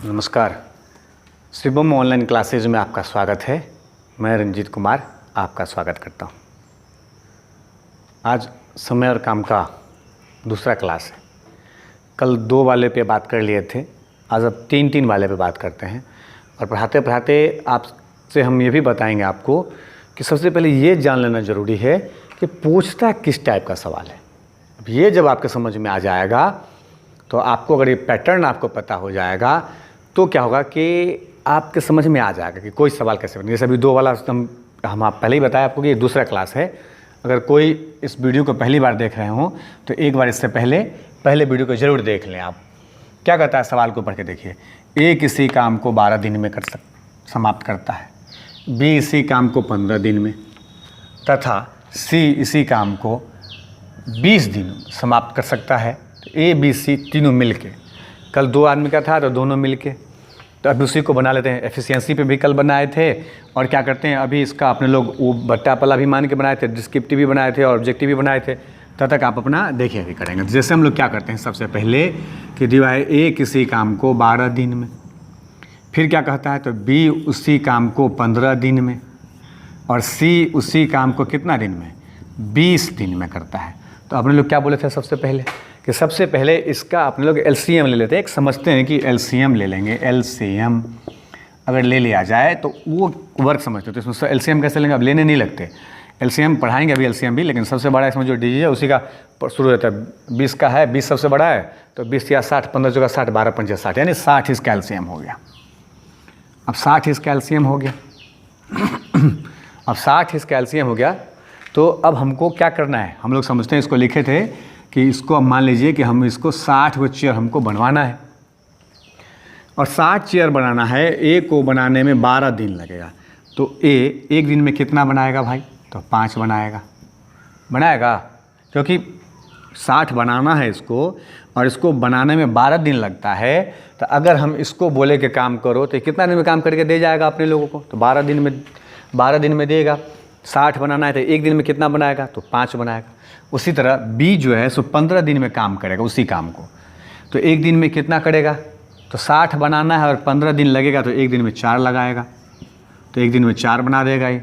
नमस्कार। Shivam online classes में आपका स्वागत है। मैं रंजीत कुमार आपका स्वागत करता हूँ। आज समय और काम का दूसरा क्लास है। कल 2 वाले पे बात कर लिए थे, आज अब 3 वाले पे बात करते हैं। और पढ़ाते पढ़ाते आपसे हम ये भी बताएंगे आपको कि सबसे पहले ये जान लेना ज़रूरी है कि पूछता किस टाइप का सवाल है। अब ये जब आपके समझ में आ जाएगा तो आपको, अगर ये पैटर्न आपको पता हो जाएगा तो क्या होगा कि आपके समझ में आ जाएगा कि कोई सवाल कैसे बने। जैसे अभी 2 वाला हम आप पहले ही बताया आपको कि ये दूसरा क्लास है। अगर कोई इस वीडियो को पहली बार देख रहे हो तो एक बार इससे पहले वीडियो को ज़रूर देख लें। आप क्या कहता है, सवाल को पढ़ के देखिए। ए किसी काम को 12 दिन में समाप्त करता है, बी इसी काम को 15 दिन में तथा सी इसी काम को 20 दिन में समाप्त कर सकता है। तो ए बी सी तीनों मिलके, कल 2 आदमी का था तो दोनों मिलके, तो अभी उसी को बना लेते हैं। एफिशिएंसी पे भी कल बनाए थे और क्या करते हैं, अभी इसका अपने लोग वो बट्टा पला भी मान के बनाए थे, डिस्क्रिप्टिव भी बनाए थे और ऑब्जेक्टिव भी बनाए थे। तब तक आप अपना देखिए अभी करेंगे। जैसे हम लोग क्या करते हैं, सबसे पहले कि डिवाइड ए किसी काम को 12 दिन में, फिर क्या कहता है तो बी उसी काम को 15 दिन में और सी उसी काम को कितना दिन में, 20 दिन में करता है। तो अपने लोग क्या बोले थे सबसे पहले कि सबसे पहले इसका अपने लोग एलसीएम ले लेते हैं। एक समझते हैं कि एलसीएम ले लेंगे। एलसीएम अगर ले लिया जाए तो वो वर्क समझते हो, तो इसमें एलसीएम कैसे लेंगे, अब लेने नहीं लगते। एलसीएम पढ़ाएंगे अभी, एलसीएम भी, लेकिन सबसे बड़ा इसमें जो डी है उसी का शुरू रहता है। 20 का है, 20 सबसे बड़ा है, तो 20 या 60, 15 जगह 60, 12 पंजे 60, यानी 60 इसका एलसीएम हो गया। अब 60 इसका एलसीएम हो गया। अब 60 इसका एलसीएम हो गया तो अब हमको क्या करना है, हम लोग समझते हैं, इसको लिखे थे कि इसको अब मान लीजिए कि हम इसको 60 वो चेयर हमको बनवाना है और 60 चेयर बनाना है। ए को बनाने में 12 दिन लगेगा। तो ए एक दिन में कितना बनाएगा भाई, तो 5 बनाएगा क्योंकि 60 बनाना है इसको और इसको बनाने में 12 दिन लगता है। तो अगर हम इसको बोले कि काम करो तो कितना दिन में काम करके दे जाएगा अपने लोगों को, तो 12 दिन में देगा। 60 बनाना है तो एक दिन में कितना बनाएगा, तो 5 बनाएगा। उसी तरह बी जो है सो 15 दिन में काम करेगा उसी काम को, तो एक दिन में कितना करेगा, तो 60 बनाना है और 15 दिन लगेगा तो एक दिन में 4 लगाएगा, तो एक दिन में 4 बना देगा ये।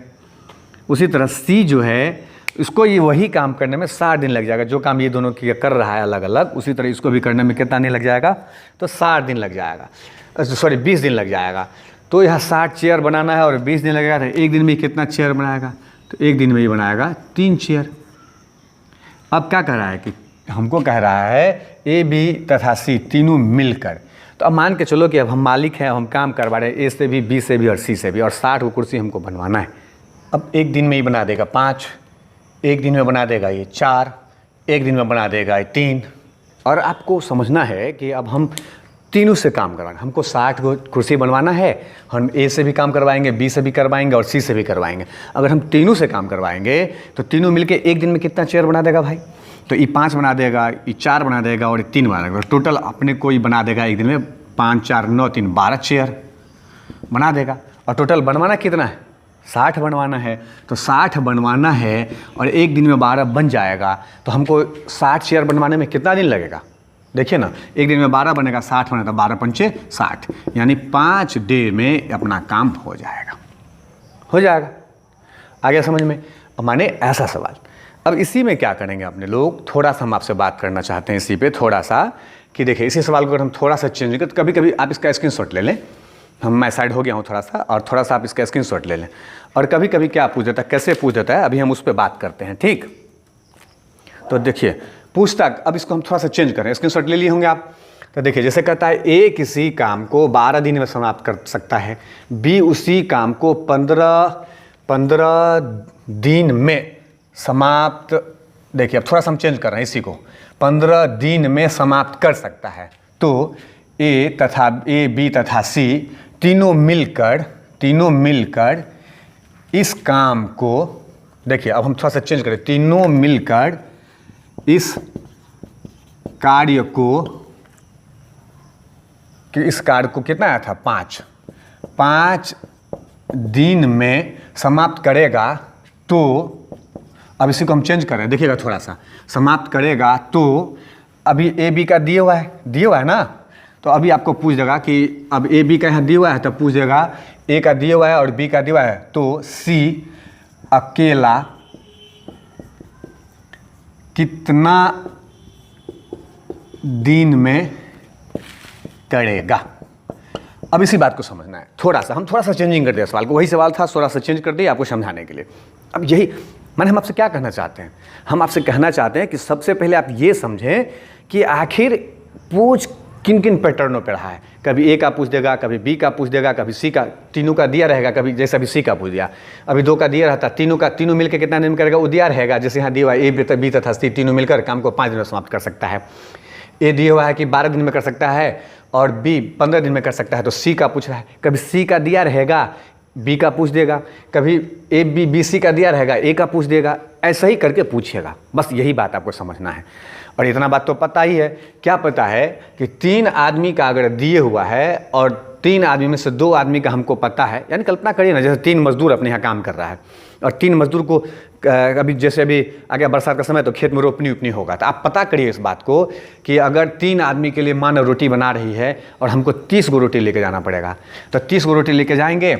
उसी तरह सी जो है इसको ये वही काम करने में 60 दिन लग जाएगा, जो काम ये दोनों की कर रहा है अलग अलग, उसी तरह इसको भी करने में कितना दिन लग जाएगा, तो 60 दिन लग जाएगा, 20 दिन लग जाएगा। तो यहाँ 60 चेयर बनाना है और 20 दिन लगेगा, तो एक दिन में कितना चेयर बनाएगा, तो एक दिन में ये बनाएगा 3 चेयर। अब क्या कह रहा है कि हमको कह रहा है ए बी तथा सी तीनों मिलकर, तो अब मान के चलो कि अब हम मालिक हैं, हम काम करवा रहे हैं ए से भी, बी से भी और सी से भी, और 60 को कुर्सी हमको बनवाना है। अब एक दिन में ही बना देगा 5, एक दिन में बना देगा ये 4, एक दिन में बना देगा ये 3। और आपको समझना है कि अब हम तीनों से काम करवाएंगे। हमको 60 को कुर्सी बनवाना है, हम ए से भी काम करवाएंगे, बी से भी करवाएंगे और सी से भी करवाएंगे। अगर हम तीनों से काम करवाएंगे तो तीनों मिलके एक दिन में कितना चेयर बना देगा भाई, तो ये 5 बना देगा, ये 4 बना देगा और ये 3 बना देगा। टोटल अपने को ही बना देगा एक दिन में 5, 4, 9, 3, 12 चेयर बना देगा। और टोटल बनवाना कितना है, 60 बनवाना है। तो 60 बनवाना है और एक दिन में 12 बन जाएगा, तो हमको 60 चेयर बनवाने में कितना दिन लगेगा, देखिए ना, एक दिन में 12 बनेगा, 60 बनेगा, 12 पंचे 60, यानी 5 डे में अपना काम हो जाएगा। आ गया समझ में। अब माने ऐसा सवाल। अब इसी में क्या करेंगे अपने लोग, थोड़ा सा हम आपसे बात करना चाहते हैं इसी पे थोड़ा सा, कि देखिए इसी सवाल को अगर हम थोड़ा सा चेंज करें, तो कभी कभी आप इसका स्क्रीनशॉट ले लें। मैं साइड हो गया हूँ थोड़ा सा, और थोड़ा सा आप इसका स्क्रीनशॉट ले लें। और कभी कभी क्या पूछ देता है, कैसे पूछ देता है, अभी हम उस पर बात करते हैं, ठीक। तो देखिए पूछता, अब इसको हम थोड़ा सा चेंज करें, स्क्रीनशॉट ले लिए होंगे आप। तो देखिए जैसे कहता है ए किसी काम को 12 दिन में समाप्त कर सकता है, बी उसी काम को 15 दिन में समाप्त, देखिए अब थोड़ा सा हम चेंज कर रहे हैं इसी को, 15 दिन में समाप्त कर सकता है। तो ए बी तथा सी तीनों मिलकर इस काम को, देखिए अब हम थोड़ा सा चेंज करें, तीनों मिलकर इस कार्य को कितना आया था, 5 दिन में समाप्त करेगा। तो अब इसी को हम चेंज कर रहे हैं, देखिएगा थोड़ा सा, समाप्त करेगा। तो अभी ए बी का दिया हुआ है ना, तो अभी आपको पूछ देगा कि अब ए बी का यहाँ दिया हुआ है, तो पूछ देगा ए का दिया हुआ है और बी का दिया हुआ है, तो सी अकेला कितना दिन में करेगा। अब इसी बात को समझना है, हम थोड़ा सा चेंजिंग कर दिया सवाल को, वही सवाल था थोड़ा सा चेंज कर दिया आपको समझाने के लिए। अब यही मैंने हम आपसे क्या कहना चाहते हैं, हम आपसे कहना चाहते हैं कि सबसे पहले आप ये समझें कि आखिर पूछ किन किन पैटर्नों पर रहा है। कभी ए का पूछ देगा, कभी बी का पूछ देगा, कभी सी का, तीनों का दिया रहेगा, कभी जैसे अभी सी का पूछ दिया, अभी 2 का दिया रहता, तीनों मिलकर कितना दिन में करेगा वो दिया रहेगा। जैसे यहाँ दिया हुआ ए बी तथा सी तीनों मिलकर काम को 5 दिन में समाप्त कर सकता है। ए दिया हुआ है कि 12 दिन में कर सकता है और बी 15 दिन में कर सकता है, तो सी का पूछ रहा है। कभी सी का दिया रहेगा, बी का पूछ देगा, कभी ए बी बी सी का दिया रहेगा, ए का पूछ देगा, ऐसा ही करके पूछेगा। बस यही बात आपको समझना है। और इतना बात तो पता ही है, क्या पता है कि 3 आदमी का अगर दिए हुआ है और 3 आदमी में से 2 आदमी का हमको पता है, यानी कल्पना करिए ना, जैसे 3 मजदूर अपने यहाँ काम कर रहा है और 3 मजदूर को अभी जैसे अभी आ गया बरसात का समय, तो खेत में रोपनी उपनी होगा, तो आप पता करिए इस बात को कि अगर 3 आदमी के लिए मानो रोटी बना रही है और हमको 30 गो रोटी लेके जाना पड़ेगा, तो 30 गो रोटी लेके जाएंगे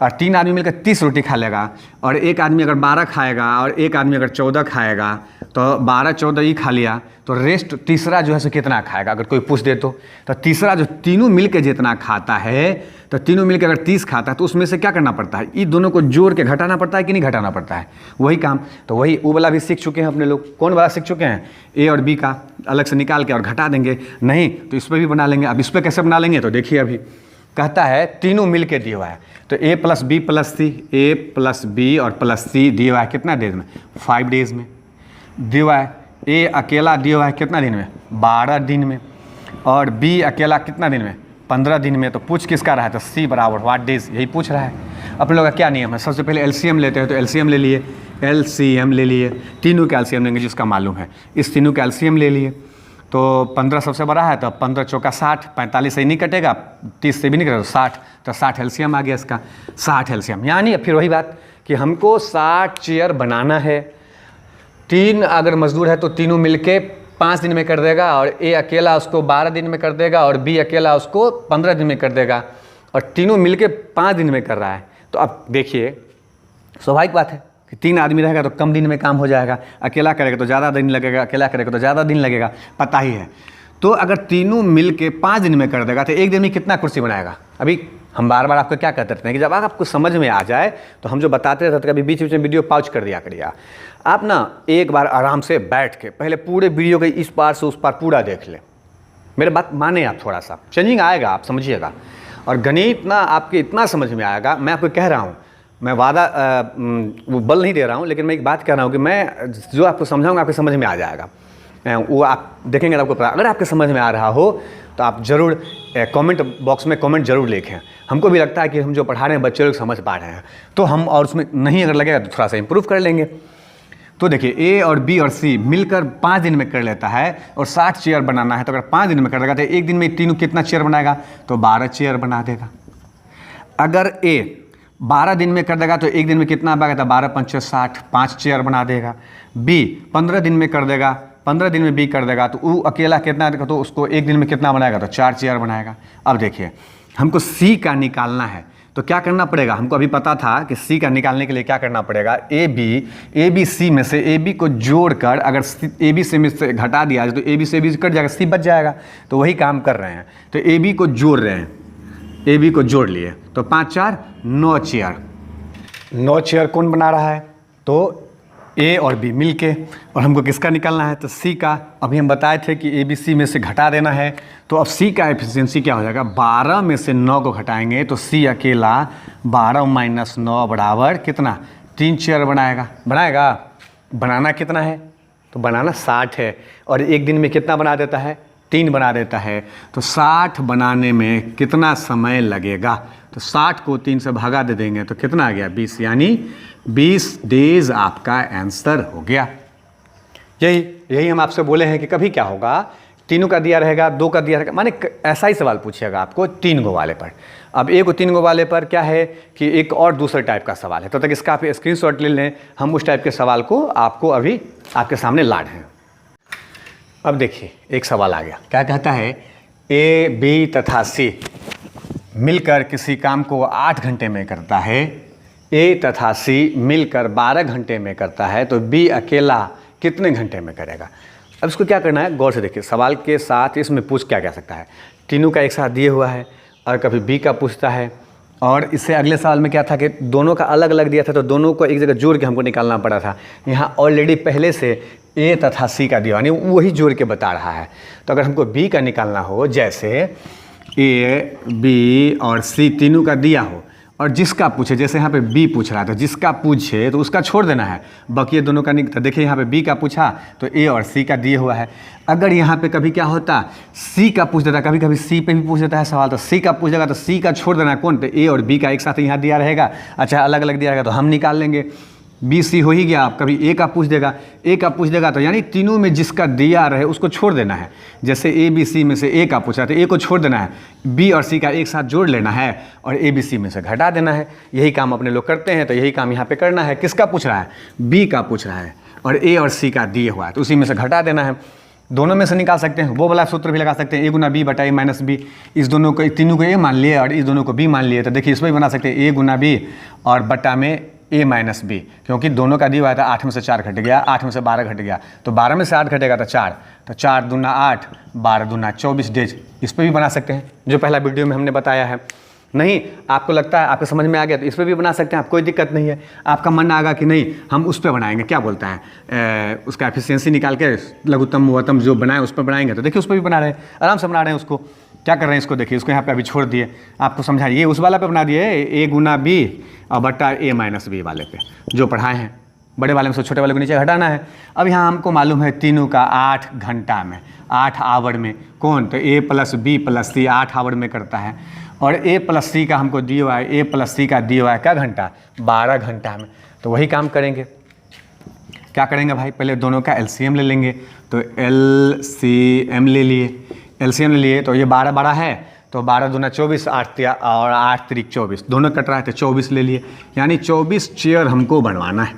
और 3 आदमी मिलकर 30 रोटी खा लेगा, और एक आदमी अगर 12 खाएगा और एक आदमी अगर 14 खाएगा, तो 12-14 ही खा लिया, तो रेस्ट तीसरा जो है सो कितना खाएगा अगर कोई पूछ दे तो तीसरा जो तीनों मिलकर जितना खाता है, तो तीनों मिलकर अगर 30 खाता है, तो उसमें से क्या करना पड़ता है, ये दोनों को जोड़ के घटाना पड़ता है कि नहीं घटाना पड़ता है, वही काम। तो वही वो वाला भी सीख चुके हैं अपने लोग। कौन वाला सीख चुके हैं, ए और बी का अलग से निकाल के और घटा देंगे, नहीं तो इस पर भी बना लेंगे। अब इस पर कैसे बना लेंगे, तो देखिए अभी कहता है तीनों मिल के दिया हुआ है, तो A plus B plus C, A plus B और प्लस सी दिया हुआ है कितना डेज में, 5 डेज में दिया हुआ है। ए अकेला दिया हुआ है कितना दिन में, 12 दिन में, और बी अकेला कितना दिन में, 15 दिन में। तो पूछ किसका रहा है, तो सी बराबर व्हाट डेज, यही पूछ रहा है। अपने लोग का क्या नियम है, सबसे पहले एलसीएम लेते हैं, तो एलसीएम ले लिए, एलसीएम ले लिए, तीनों का एलसीएम लेंगे जिसका मालूम है, इस तीनों का एलसीएम ले लिए। तो 15 सबसे बड़ा है, तो 15 चौका 60, 45 से ही नहीं कटेगा, 30 से भी नहीं कटेगा, 60, तो 60 एलसीएम आ गया इसका, 60 एलसीएम। यानी फिर वही बात कि हमको 60 चेयर बनाना है। 3 अगर मजदूर है तो तीनों मिलके 5 दिन में कर देगा, और ए अकेला उसको 12 दिन में कर देगा, और बी अकेला उसको 15 दिन में कर देगा, और तीनों मिलके 5 दिन में कर रहा है। तो अब देखिए स्वाभाविक बात है कि 3 आदमी रहेगा तो कम दिन में काम हो जाएगा, अकेला करेगा तो ज़्यादा दिन लगेगा, अकेला करेगा तो ज़्यादा दिन लगेगा, पता ही है। तो अगर तीनों मिल के 5 दिन में कर देगा, तो एक दिन में कितना कुर्सी बनाएगा। अभी हम बार बार आपको क्या कहते रहते हैं कि जब आपको समझ में आ जाए तो हम जो बताते रहते हैं, कभी बीच बीच में वीडियो पॉज कर दिया करिए। आप ना एक बार आराम से बैठ के पहले पूरे वीडियो के इस पार से उस पार पूरा देख लें, मेरे बात माने आप, थोड़ा सा चेंजिंग आएगा, आप समझिएगा। और गणित ना आपके इतना समझ में आएगा, मैं आपको कह रहा हूँ, मैं वादा वो बल नहीं दे रहा हूँ, लेकिन मैं एक बात कह रहा हूँ कि मैं जो आपको समझाऊंगा आपके समझ में आ जाएगा, वो आप देखेंगे तो आपको पता। अगर आपके समझ में आ रहा हो तो आप ज़रूर कमेंट बॉक्स में कमेंट जरूर लिखें। हमको भी लगता है कि हम जो पढ़ा रहे हैं बच्चे लोग समझ पा रहे हैं, तो हम और उसमें नहीं अगर लगेगा तो थोड़ा सा इम्प्रूव कर लेंगे। तो देखिए ए और बी और सी मिलकर 5 दिन में कर लेता है, और 60 चेयर बनाना है, तो अगर 5 दिन में कर देगा तो एक दिन में तीनों कितना चेयर बनाएगा, तो 12 चेयर बना देगा। अगर ए 12 दिन में कर देगा तो एक दिन में कितना बनेगा, तो 12 पंचे 60, 5 चेयर बना देगा। बी 15 दिन में कर देगा, 15 दिन में बी कर देगा, तो वो अकेला कितना देगा, तो उसको एक दिन में कितना बनाएगा, तो 4 चेयर बनाएगा। अब देखिए हमको सी का निकालना है, तो क्या करना पड़ेगा, हमको अभी पता था कि सी का निकालने के लिए क्या करना पड़ेगा, ए बी सी में से ए बी को जोड़कर अगर ए बी से में से घटा दिया जाए तो ए बी से बी कट जाएगा, सी बच जाएगा। तो वही काम कर रहे हैं, तो ए बी को जोड़ रहे हैं, ए बी को जोड़ लिए, तो 5 4 9 चेयर, 9 चेयर कौन बना रहा है, तो ए और बी मिलके। और हमको किसका निकालना है, तो सी का। अभी हम बताए थे कि ए बी सी में से घटा देना है, तो अब सी का एफिशिएंसी क्या हो जाएगा, 12 में से 9 को घटाएंगे तो सी अकेला 12 - 9 बराबर कितना, 3 चेयर बनाएगा। बनाना कितना है, तो बनाना 60 है, और एक दिन में कितना बना देता है, 3 बना देता है। तो 60 बनाने में कितना समय लगेगा, तो 60 को 3 से भागा दे देंगे तो कितना आ गया, 20, यानी 20 डेज आपका आंसर हो गया। यही हम आपसे बोले हैं कि कभी क्या होगा, तीनों का दिया रहेगा, 2 का दिया रहेगा, माने ऐसा ही सवाल पूछिएगा आपको 3 गो वाले पर। अब एक 3 गो वाले पर क्या है कि एक और दूसरे टाइप का सवाल है, तो तक इसका आप स्क्रीनशॉट ले लें, हम उस टाइप के सवाल को आपको अभी आपके सामने ला रहे हैं। अब देखिए एक सवाल आ गया, क्या कहता है, ए, बी तथा सी मिलकर किसी काम को 8 घंटे में करता है, ए तथा सी मिलकर 12 घंटे में करता है, तो बी अकेला कितने घंटे में करेगा। अब इसको क्या करना है, गौर से देखिए। सवाल के साथ इसमें पूछ क्या कह सकता है, तीनों का एक साथ दिए हुआ है और कभी बी का पूछता है, और इससे अगले सवाल में क्या था कि दोनों का अलग अलग दिया था, तो दोनों को एक जगह जोड़ के हमको निकालना पड़ा था। यहाँ ऑलरेडी पहले से ए तथा सी का दिया, यानी वही जोड़ के बता रहा है। तो अगर हमको बी का निकालना हो, जैसे ए, बी और सी तीनों का दिया हो, और जिसका पूछे, जैसे यहाँ पे बी पूछ रहा था, जिसका पूछे तो उसका छोड़ देना है, बाकी ये दोनों का नहीं। तो देखिए यहाँ पे बी का पूछा तो ए और सी का दिए हुआ है। अगर यहाँ पे कभी क्या होता, सी का पूछ देता, कभी कभी सी पे भी पूछ देता है सवाल, तो सी का पूछ देगा तो सी का छोड़ देना है, कौन, तो ए और बी का एक साथ यहाँ दिया रहेगा। अच्छा, अलग अलग दिया रहेगा तो हम निकाल लेंगे। बी सी हो ही गया। आप कभी ए का पूछ देगा, तो यानी तीनों में जिसका दिया रहे उसको छोड़ देना है। जैसे ए बी सी में से ए का पूछा तो ए को छोड़ देना है, बी और सी का एक साथ जोड़ लेना है और ए बी सी में से घटा देना है। यही काम अपने लोग करते हैं, तो यही काम यहाँ पे करना है। किसका पूछ रहा है, बी का पूछ रहा है, और ए और सी का दिए हुआ है, तो उसी में से घटा देना है। दोनों में से निकाल सकते हैं, वो वाला सूत्र भी लगा सकते हैं, ए गुना बी बटा ए माइनस बी। इस दोनों को, तीनों को ए मान लिए और इस दोनों को बी मान लिए, तो देखिए इसमें भी बना सकते हैं ए गुना बी और बटा में ए माइनस बी, क्योंकि दोनों का दिया हुआ था। 8 में से 4 घट गया, 8 में से 12 घट गया, तो 12 में से 8 घटेगा तो 4, तो 4 दूना 8, 12 दूना 24 डेज। इस पर भी बना सकते हैं, जो पहला वीडियो में हमने बताया है। नहीं, आपको लगता है आपको समझ में आ गया तो इस पर भी बना सकते हैं, आप कोई दिक्कत नहीं है। आपका मन आएगा कि नहीं हम उस पर बनाएंगे, क्या बोलता है, उसका एफिशिएंसी निकाल के लघुत्तम महत्तम जो बनाए उस पर बनाएंगे, तो देखिए उस पर भी बना रहे हैं, आराम से बना रहे हैं। उसको क्या कर रहे हैं, इसको देखिए, इसको यहाँ पे अभी छोड़ दिए, आपको समझाइए। ये उस वाला पे बना दिए, ए गुना बी और बटा ए माइनस बी वाले पे जो पढ़ाए हैं। बड़े वाले में से छोटे वाले को नीचे हटाना है। अब यहाँ हमको मालूम है तीनों का 8 घंटा में, 8 आवर में, कौन, तो A plus B plus C 8 hour में करता है, और ए प्लस सी का हमको दिया हुआ है, ए प्लस सी का दिया हुआ है क्या घंटा, 12 घंटा में। तो वही काम करेंगे। क्या करेंगे भाई, पहले दोनों का एलसीएम ले लेंगे, तो एलसीएम ले लिए, एलसीएम ले लिए, तो ये 12 12 है, तो 12 दूना 24, 8 और 8 त्रिक 24, दोनों कट रहा है तो 24 ले लिए, यानी 24 चेयर हमको बनवाना है।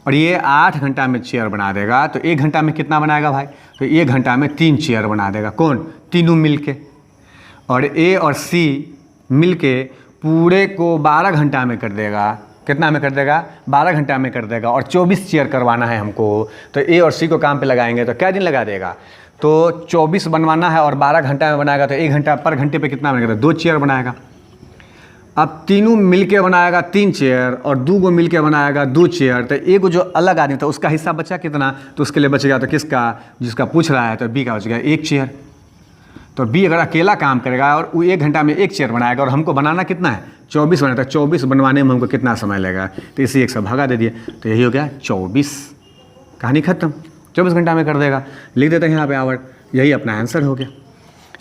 और ये 8 घंटा में चेयर बना देगा, तो 1 घंटा में कितना बनाएगा भाई, तो 1 घंटा में 3 चेयर बना देगा, कौन, तीनों मिलके। और ए और सी मिलके पूरे को 12 घंटा में कर देगा, कितना में कर देगा, 12 घंटा में कर देगा, और 24 चेयर करवाना है हमको। तो ए और सी को काम पे लगाएंगे तो क्या दिन लगा देगा, तो 24 बनवाना है और 12 घंटा में बनाएगा, तो 1 घंटा पर घंटे पे कितना बनेगा, 2 चेयर बनाएगा। अब तीनों मिलके बनाएगा 3 चेयर और 2 को मिलके बनाएगा 2 चेयर, तो एक जो अलग आदमी था उसका हिस्सा बचा कितना, तो उसके लिए बचेगा, तो किसका, जिसका पूछ रहा है, तो बी का बचेगा 1 चेयर। तो बी अगर अकेला काम करेगा और वो 1 घंटा में 1 चेयर बनाएगा, और हमको बनाना कितना है, 24 बनाता है, 24 बनवाने में हमको कितना समय लगेगा, तो इसी 1 से भागा दे दिए, तो यही हो गया 24, कहानी खत्म। 24 घंटा में कर देगा, लिख देते हैं यहाँ पे आवर, यही अपना आंसर हो गया।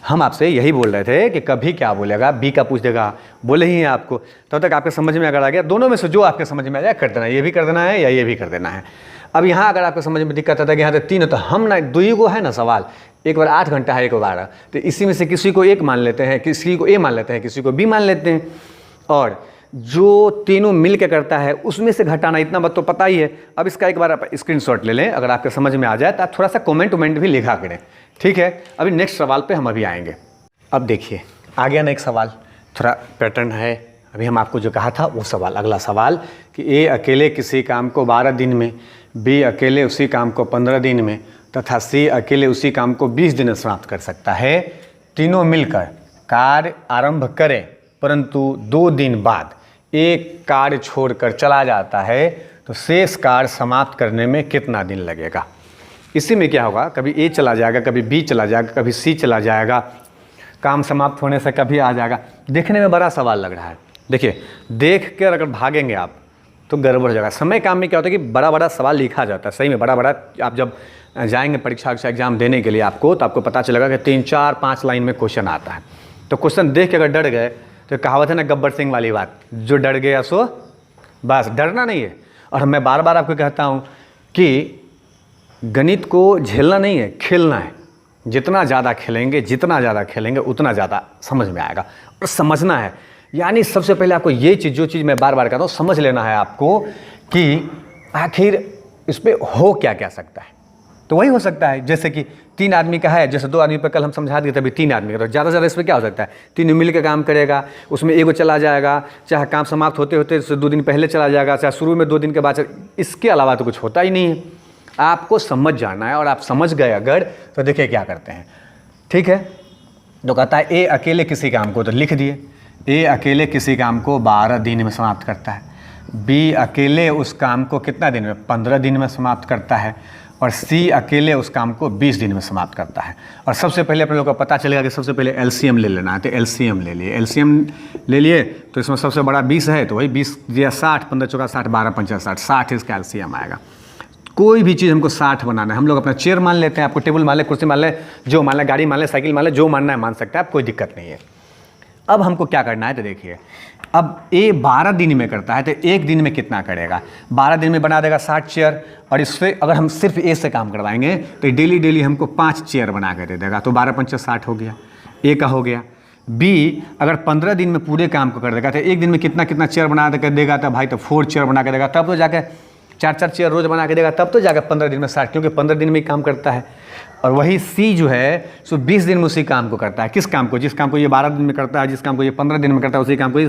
हम आपसे यही बोल रहे थे कि कभी क्या बोलेगा, बी का पूछ देगा, बोले ही हैं आपको, तब तक आपके समझ में अगर आ गया, दोनों में से जो आपके समझ में आ जाए कर देना, ये भी कर देना है या ये भी कर देना है। अब यहाँ अगर आपको समझ में दिक्कत आता है कि यहाँ तो 3 है, तो हम ना 2 को है ना सवाल, एक बार 8 घंटा है, एक बार 12, तो इसी में से किसी को 1 मान लेते हैं, किसी को ए मान लेते हैं, किसी को बी मान लेते हैं, और जो तीनों मिल के करता है उसमें से घटाना, इतना बात तो पता ही है। अब इसका एक बार आप स्क्रीनशॉट ले लें, अगर आपके समझ में आ जाए तो आप थोड़ा सा कमेंट वमेंट भी लिखा करें, ठीक है। अभी नेक्स्ट सवाल पे हम अभी आएंगे। अब देखिए आ गया ना एक सवाल, थोड़ा पैटर्न है, अभी हम आपको जो कहा था वो सवाल, अगला सवाल कि ए अकेले किसी काम को 12 दिन में, बी अकेले उसी काम को 15 दिन में तथा सी अकेले उसी काम को 20 दिन में समाप्त कर सकता है। तीनों मिलकर कार्य आरंभ करें, परंतु 2 दिन बाद एक कार्य छोड़कर चला जाता है, तो शेष कार्य समाप्त करने में कितना दिन लगेगा। इसी में क्या होगा, कभी ए चला जाएगा, कभी बी चला जाएगा, कभी सी चला जाएगा, काम समाप्त होने से कभी आ जाएगा। देखने में बड़ा सवाल लग रहा है, देखिए देख कर अगर भागेंगे आप तो गड़बड़ हो जाएगा। समय काम में क्या होता है कि बड़ा बड़ा सवाल लिखा जाता है, सही में बड़ा बड़ा। आप जब जाएंगे परीक्षा एग्जाम देने के लिए आपको, तो आपको पता चलेगा कि 3 4 5 लाइन में क्वेश्चन आता है। तो क्वेश्चन देख के अगर डर गए तो कहावत है ना गब्बर सिंह वाली बात, जो डर गया सो बस, डरना नहीं है। और मैं बार बार आपको कहता हूँ कि गणित को झेलना नहीं है, खेलना है। जितना ज़्यादा खेलेंगे, जितना ज़्यादा खेलेंगे उतना ज़्यादा समझ में आएगा, और समझना है। यानी सबसे पहले आपको ये चीज़, जो चीज़ मैं बार बार कहता हूँ, समझ लेना है आपको कि आखिर इस पर हो क्या क्या सकता है। तो वही हो सकता है, जैसे कि 3 आदमी का है, जैसे 2 आदमी पर कल हम समझा दिए, तभी 3 आदमी का, तो ज़्यादा से ज़्यादा इसमें क्या हो सकता है, 3 मिल के काम करेगा, उसमें एगो चला जाएगा, चाहे काम समाप्त होते होते 2 दिन पहले चला जाएगा, चाहे शुरू में 2 दिन के बाद, इसके अलावा तो कुछ होता ही नहीं है। आपको समझ जाना है, और आप समझ गए अगर, तो देखिए क्या करते हैं, ठीक है। तो कहता है ए अकेले किसी काम को, तो लिख दिए, ए अकेले किसी काम को 12 दिन में समाप्त करता है, बी अकेले उस काम को कितना दिन में, 15 दिन में समाप्त करता है, और सी अकेले उस काम को 20 दिन में समाप्त करता है। और सबसे पहले अपने लोग को पता चलेगा कि सबसे पहले एलसीएम ले लेना है, तो एलसीएम ले लिए, एलसीएम ले लिए, तो इसमें सबसे बड़ा 20 है, तो वही 20 दिया 60, 15 चौका 60, 12 पंचा 60, 60 इसका एलसीएम आएगा। कोई भी चीज़ हमको 60 बनाना है, हम लोग अपना चेयर मान लेते हैं, आपको टेबल मान ले, कुर्सी मान ले, जो मान ले, गाड़ी मान ले, साइकिल मान ले, जो मानना है मान सकते हैं आप, कोई दिक्कत नहीं है। अब हमको क्या करना है, तो देखिए, अब ए 12 दिन में करता है, तो 1 दिन में कितना करेगा, 12 दिन में बना देगा 60 चेयर, और इससे अगर हम सिर्फ ए से काम करवाएंगे तो डेली डेली हमको 5 चेयर बना के दे देगा, तो 12 पंचा 60 हो गया, ए का हो गया। बी अगर 15 दिन में पूरे काम को कर देगा, तो 1 दिन में कितना कितना चेयर बना के देगा, तो भाई तो 4 चेयर बना के देगा, तब तो जाके 4-4 चेयर रोज बना के देगा, तब तो जाकर 15 दिन में 60, क्योंकि 15 दिन में ही काम करता है। और वही सी जो है सो 20 दिन में उसी काम को करता है, किस काम को, जिस काम को ये 12 दिन में करता है, जिस काम को ये 15 दिन में करता है, उसी काम को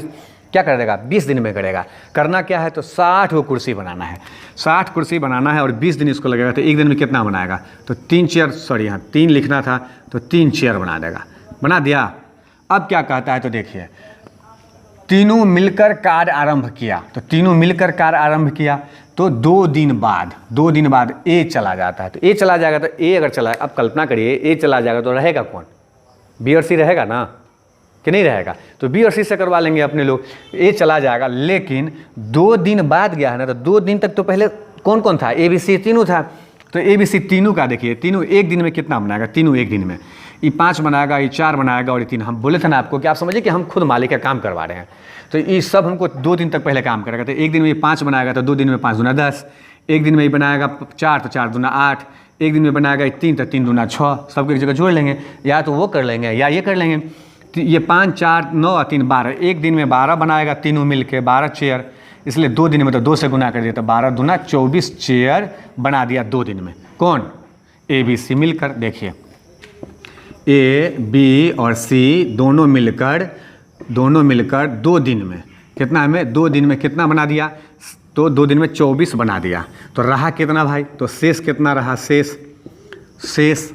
क्या कर देगा, 20 दिन में करेगा। करना क्या है, तो 60 वो कुर्सी बनाना है, 60 कुर्सी बनाना है, और 20 दिन इसको लगेगा, तो 1 दिन में कितना बनाएगा, तो 3 चेयर, सॉरी यहाँ 3 लिखना था, तो 3 चेयर बना देगा, बना दिया। अब क्या कहता है, तो देखिए, तीनों मिलकर कार्य आरंभ किया, तो तीनों मिलकर कार्य आरंभ किया, तो 2 दिन बाद ए चला जाता है, तो ए चला जाएगा, तो ए अगर चला, अब कल्पना करिए ए चला जाएगा तो रहेगा कौन, बी और सी रहेगा ना, कि नहीं रहेगा, तो बी और सी से करवा लेंगे अपने लोग, ए चला जाएगा। लेकिन 2 दिन बाद गया है ना, तो 2 दिन तक तो पहले कौन कौन था, ए बी सी तीनों था, तो ए बी सी तीनों का देखिए, तीनों 1 दिन में कितना बनाएगा, तीनों 1 दिन में, ये 5 बनाएगा, ये 4 बनाएगा, और ये 3, हम बोले थे ना आपको कि आप समझिए कि हम खुद मालिक का काम करवा रहे हैं, तो ये सब हमको 2 दिन तक पहले काम करेगा, तो 1 दिन में ये 5 बनाएगा, तो 2 दिन में 5 दूना 10, 1 दिन में ये बनाएगा 4, तो 4 दूना 8, 1 दिन में बनाएगा 3, तो 3 दूना 6, सबको एक जगह जोड़ लेंगे, या तो वो कर लेंगे या ये कर लेंगे, ये 5, 4, 9 और 3 12, 1 दिन में 12 बनाएगा, तीनों मिल के 12 चेयर, इसलिए 2 दिन में तो 2 से गुना कर दिया, तो 12 दूना 24 चेयर बना दिया 2 दिन में, कौन, ए बी सी मिलकर। देखिए ए बी और सी दोनों मिलकर 2 दिन में कितना, हमें 2 दिन में कितना बना दिया, तो 2 दिन में 24 बना दिया, तो रहा कितना भाई, तो शेष कितना रहा, शेष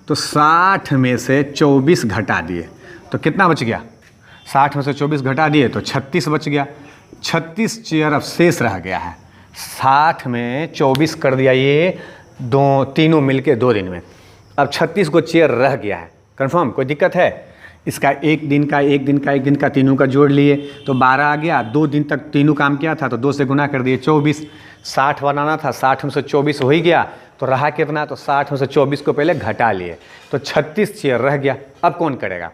तो 60 में से 24 घटा दिए, तो कितना बच गया, 60 में से 24 घटा दिए तो 36 बच गया, 36 चेयर अब शेष रह गया है, 60 में 24 कर दिया ये तीनों मिलके 2 दिन में, अब 36 को चेयर रह गया है, कंफर्म, कोई दिक्कत है, इसका 1 दिन का तीनों का जोड़ लिए तो 12 आ गया, 2 दिन तक तीनों काम किया था, तो 2 से गुना कर दिए 24, 60 बनाना था, 60 में से 24 हो ही गया, तो रहा कितना, तो 60 में से 24 को पहले घटा लिए, तो 36 चेयर रह गया। अब कौन करेगा,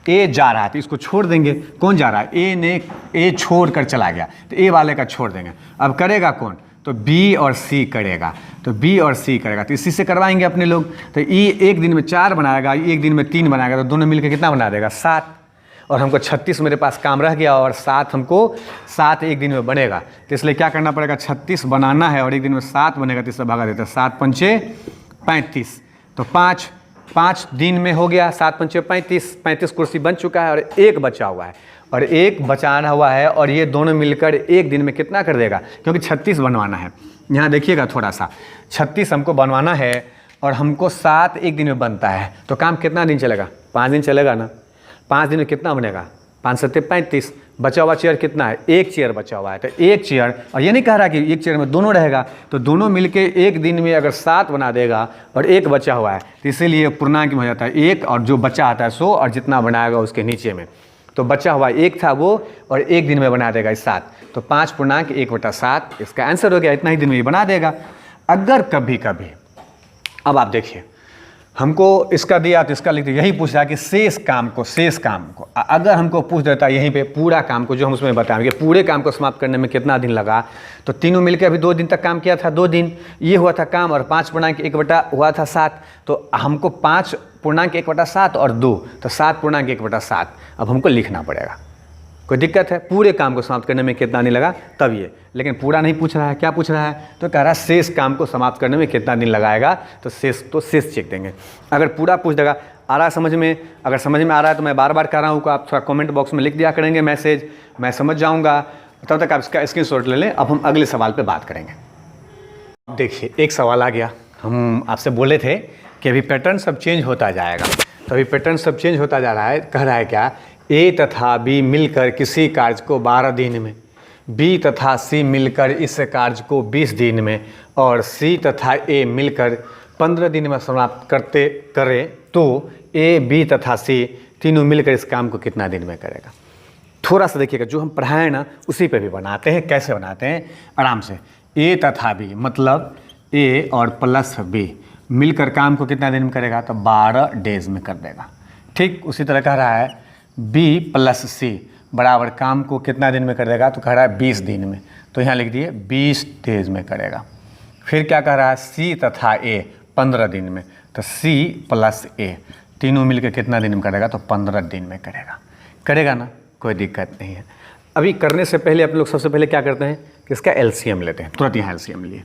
ए जा रहा है तो इसको छोड़ देंगे, कौन जा रहा है, ए छोड़ कर चला गया, तो ए वाले का छोड़ देंगे, अब करेगा कौन, तो बी और सी करेगा, तो बी और सी करेगा, तो इसी से करवाएंगे अपने लोग, तो ये 1 दिन में 4 बनाएगा, 1 दिन में 3 बनाएगा, तो दोनों मिलकर कितना बना देगा, 7, और हमको 36 मेरे पास काम रह गया, और 7 हमको 7 1 दिन में बनेगा, तो इसलिए क्या करना पड़ेगा, 36 बनाना है, और 1 दिन में 7 बनेगा, तो इससे भगा देता है, 7 पंचे 35, तो 5 दिन में हो गया, 7 पंचे 35 कुर्सी बन चुका है, और 1 बचा हुआ है, और 1 बचाना हुआ है, और ये दोनों मिलकर 1 दिन में कितना कर देगा, क्योंकि 36 बनवाना है, यहाँ देखिएगा थोड़ा सा, 36 हमको बनवाना है, और हमको 7 1 दिन में बनता है, तो काम कितना दिन चलेगा, 5 दिन चलेगा ना, 5 दिन में कितना बनेगा, 5 7 35, बचा हुआ चेयर कितना है, 1 चेयर बचा हुआ है, तो 1 चेयर, और ये नहीं कह रहा कि 1 चेयर में दोनों रहेगा, तो दोनों मिलके 1 दिन में अगर 7 बना देगा और 1 बचा हुआ है, तो इसीलिए पूर्णांक में हो जाता है 1, और जो बचा आता है 100, और जितना बनाएगा उसके नीचे में, तो बचा हुआ 1 था वो, और 1 दिन में बना देगा 7, तो 5 पूर्णांक 1/7 इसका आंसर हो गया, इतना ही दिन में ये बना देगा। अगर कभी अब आप देखिए, हमको इसका दिया तो इसका लिख दिया, यही पूछ रहा है कि शेष काम को अगर हमको पूछ देता है यहीं पे पूरा काम को, जो हम उसमें बताएंगे पूरे काम को समाप्त करने में कितना दिन लगा, तो तीनों मिलकर अभी 2 दिन तक काम किया था, 2 दिन ये हुआ था काम, और 5 पूर्णांक 1 हुआ था 7, तो हमको 5 पूर्णांक 1/7 और 2, तो 7 पूर्णांक 1/7 अब हमको लिखना पड़ेगा, कोई दिक्कत है? पूरे काम को समाप्त करने में कितना दिन लगा, तब ये। लेकिन पूरा नहीं पूछ रहा है, क्या पूछ रहा है? तो कह रहा है शेष काम को समाप्त करने में कितना दिन लगाएगा, तो शेष चेक देंगे। अगर पूरा पूछ देगा, आ रहा है समझ में? अगर समझ में आ रहा है तो मैं बार बार कर रहा हूँ कि आप थोड़ा कमेंट बॉक्स में लिख दिया करेंगे मैसेज, मैं समझ जाऊँगा, तब तक आप इसका स्क्रीनशॉट ले लें। अब हम अगले सवाल पर बात करेंगे। अब देखिए एक सवाल आ गया, हम आपसे बोले थे कि अभी पैटर्न सब चेंज होता जाएगा, तो अभी पैटर्न सब चेंज होता जा रहा है। कह रहा है क्या? ए तथा बी मिलकर किसी कार्य को 12 दिन में, बी तथा सी मिलकर इस कार्य को 20 दिन में और सी तथा ए मिलकर 15 दिन में समाप्त करें तो ए, बी तथा सी तीनों मिलकर इस काम को कितना दिन में करेगा? थोड़ा सा देखिएगा, जो हम पढ़ाएं ना उसी पे भी बनाते हैं। कैसे बनाते हैं? आराम से। ए तथा बी मतलब ए और प्लस बी मिलकर काम को कितना दिन में करेगा? तो 12 डेज में कर देगा। ठीक उसी तरह कह रहा है बी प्लस सी बराबर काम को कितना दिन में कर देगा? तो कह रहा है 20 दिन में, तो यहाँ लिख दिए 20 डेज में करेगा। फिर क्या कह रहा है? सी तथा ए 15 दिन में, तो सी प्लस ए तीनों मिलकर कितना दिन में करेगा? तो 15 दिन में करेगा ना, कोई दिक्कत नहीं है। अभी करने से पहले आप लोग सबसे पहले क्या करते हैं कि इसका एलसीएम लेते हैं। तुरंत यहाँ एलसीएम लिए,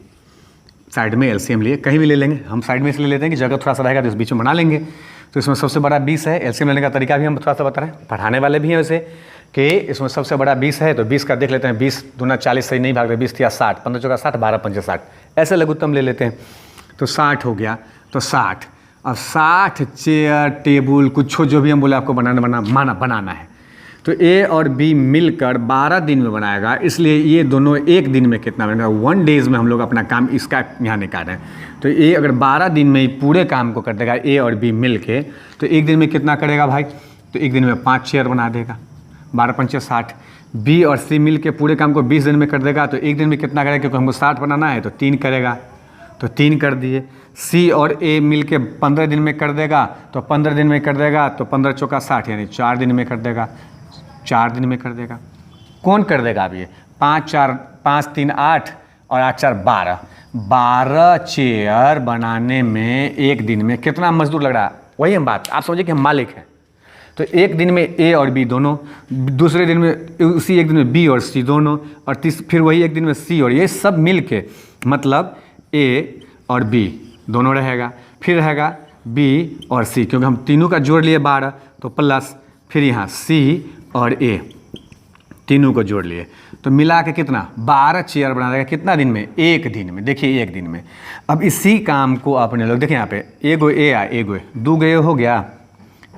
साइड में एलसीएम लिए, कहीं भी ले लेंगे, हम साइड में इसलिए लेते हैं कि जगह थोड़ा सा रहेगा तो इस बीच में बना लेंगे। तो इसमें सबसे बड़ा 20 है। एलसीएम लेने का तरीका भी हम थोड़ा सा बता रहे हैं, पढ़ाने वाले भी हैं वैसे, कि इसमें सबसे बड़ा 20 है तो 20 का देख लेते हैं। 20 दूना 40 सही नहीं भाग रहे, 20 या 60, 15 चौका 60, 12 पंचे 60, ऐसे लघुत्तम ले लेते हैं। तो 60 हो गया, तो 60। अब 60 चेयर टेबल कुछ जो भी हम बोले आपको बनाना है, तो ए और बी मिलकर 12 दिन में बनाएगा, इसलिए ये दोनों एक दिन में कितना बनेगा? 1 डेज में हम लोग अपना काम इसका यहाँ निकाल रहे हैं। तो ए अगर 12 दिन में ही पूरे काम को कर देगा ए और बी मिल के, तो एक दिन में कितना करेगा भाई? तो एक दिन में 5 चेयर बना देगा, 12 पंचे 60। बी और सी मिल के पूरे काम को 20 दिन में कर देगा, तो एक दिन में कितना करेगा? क्योंकि हमको 60 बनाना है तो 3 करेगा, तो 3 कर दिए। सी और ए मिल के 15 दिन में कर देगा, तो 15 दिन में कर देगा, तो 15 चौका 60 यानी 4 दिन में कर देगा, 4 दिन में कर देगा। कौन कर देगा? अब ये 5 3 8 और 8 4 12, 12 चेयर बनाने में एक दिन में कितना मजदूर लग रहा है? वही हम बात, आप समझिए कि हम मालिक हैं। तो एक दिन में ए और बी दोनों, दूसरे दिन में उसी एक दिन में बी और सी दोनों, और फिर वही एक दिन में सी और ये सब मिल के, मतलब ए और बी दोनों रहेगा, फिर रहेगा बी और सी, क्योंकि हम तीनों का जोड़ लिए 12, तो प्लस फिर यहाँ सी और ए तीनों को जोड़ लिए, तो मिला के कितना? 12 चेयर बना देगा। कितना दिन में? एक दिन में। देखिए एक दिन में। अब इसी काम को अपने लोग देखिए यहाँ पे, एगो ए आ एगो ए, दूगो ए हो गया,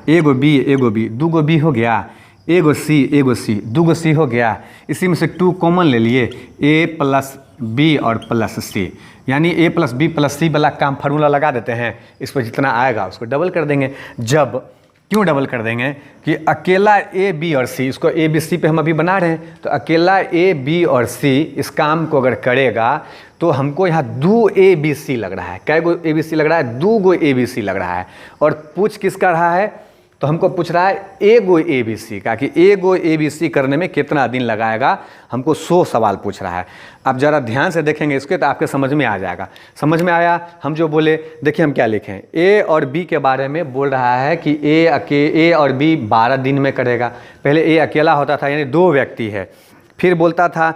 एगो बी, दूगो बी हो गया, एगो सी, दूगो सी हो गया। इसी में से 2 कॉमन ले लिए, ए प्लस बी और प्लस सी, यानी ए प्लस बी प्लस सी वाला काम फार्मूला लगा देते हैं। इस पर जितना आएगा उसको डबल कर देंगे। जब क्यों डबल कर देंगे? कि अकेला ए बी और सी, इसको ए बी सी पे हम अभी बना रहे हैं, तो अकेला ए बी और सी इस काम को अगर करेगा तो हमको यहाँ 2 ए बी सी लग रहा है। कै गो ए बी सी लग रहा है? 2 गो ए बी सी लग रहा है। और पूछ किसका रहा है? तो हमको पूछ रहा है एगो ए बी सी का, कि एगो ए बी सी करने में कितना दिन लगाएगा, हमको 100 सवाल पूछ रहा है। आप ज़रा ध्यान से देखेंगे इसके तो आपके समझ में आ जाएगा। समझ में आया? हम जो बोले, देखिए हम क्या लिखें, ए और बी के बारे में बोल रहा है कि ए और बी 12 दिन में करेगा। पहले ए अकेला होता था, यानी 2 व्यक्ति है। फिर बोलता था